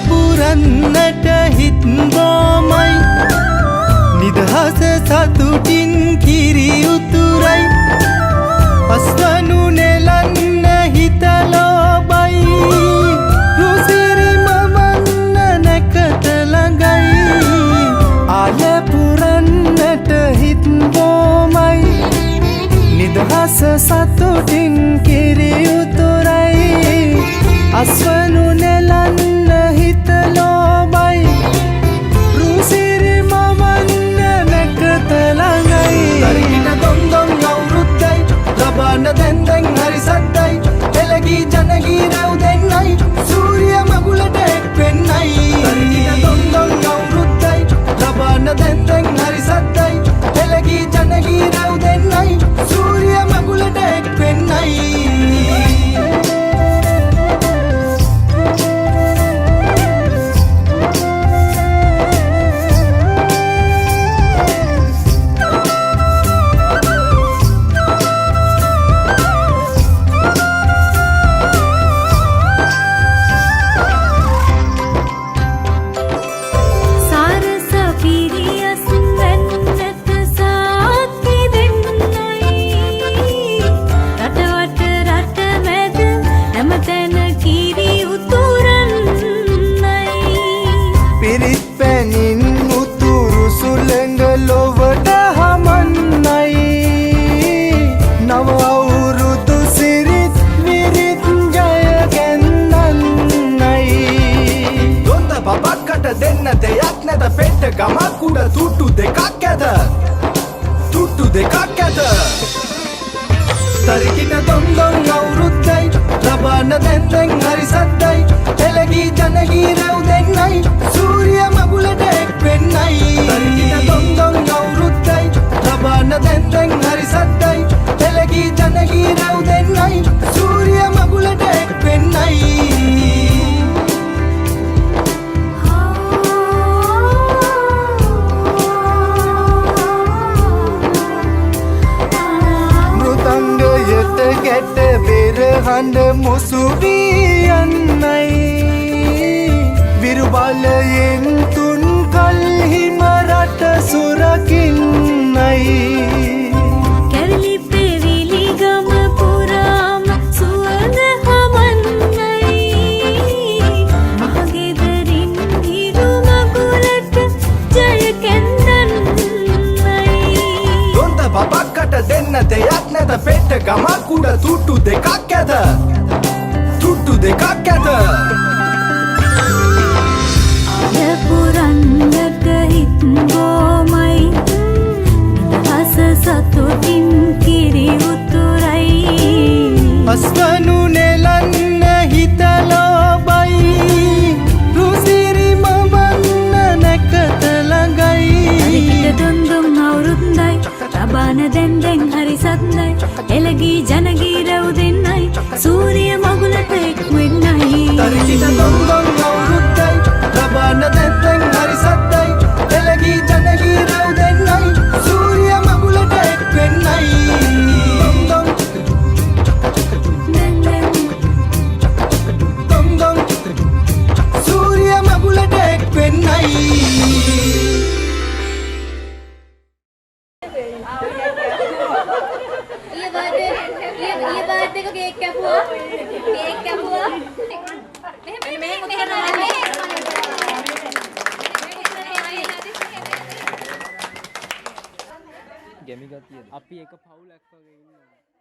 පුරන්නට හිත් බොමයි නිදහස සතුටින් කිරි උතුරයි අස්වනු නෙලන්න හිත ලෝබයි රුසිරි මමන්න නැකත ළඟයි ආල පුරන්නට හිත් බොමයි නිදහස සතුටින් කිරි උතුරයි අස්වනු නෙලන්න හිත ලෝබයි රුසිරි මමන්න නැකත ළඟයි තරිකිට දොන්දොන් අවුරුද්දයි ලබන්න දැන් හරි සද්දයි එළගී ජනගී රැව් දෙන්නයි සූරිය මගුලට එක් වෙන්නයි තරිකිට දොන්දොන් අවුරුද්දයි ලබන්න දැන් හරි සද්දයි එළගී ජනගී රැව් දෙන්නයි සූරිය මගුලට එක් වෙන්නයි දෙන්න දෙයක් නැත පෙට්ට ගමක් උඩ තුට්ටු දෙකක් ඇත තුට්ටු දෙකක් ඇත තරිකිට දොන්දොන් අවුරුද්දයි ලබන්න දැන් හරි සද්දයි එළගී ජනගී රැව් දෙන්නයි සූරිය මගුලට එක් වෙන්නයි තරිකිට දොන්දොන් අවුරුද්දයි ලබන්න දැන් හරි සද්දයි එළගී ජනගී රැව් දෙන්නයි සූරිය මගුලට එක් වෙන්නයි ගැට බෙරහඬ මුසු වී යන්නයි විරුබලයෙන් තුන් කල්හිම රට සුරකින්නයි කැවිලි පෙවිලි ගම පුරාම සුවඳ හමන්නයි මහගෙදරින් හිරු මගුලට ජය කැන්දන්නයි දොන්ද බබක්කට දෙන්න දෙයක් නැත පෙට්ට ගමක් උඩ තුට්ටු දෙකක් ඇත තුට්ටු දෙකක් ඇත ආල පුරන්නට හිත් බොමයි නිදහස සතුටින් කිරි උතුරයි අස්වනු නෙලන්න හිත ලෝබයි රුසිරි මමන්න නැකත ළඟයි තරිකිට දොන්දොන් අවුරුද්දයි ලබන්න දැන් හරි සද්දයි එළගී ජනගී රැව් දෙන්නයි සූරිය මගුලට එක් වෙන්නයි තරිකිට දොන්දොන් අවුරුද්දයි ලබන්න දැන් හරි සද්දයි එළගී ජනගී රැව් දෙන්නයි සූරිය මගුලට එක් වෙන්නයි දොන්දොන් සූරිය මගුලට එක් වෙන්නයි केक कैपुआ ගැමි ගතිය අපි එක පවුලක් වගේ ඉන්නවා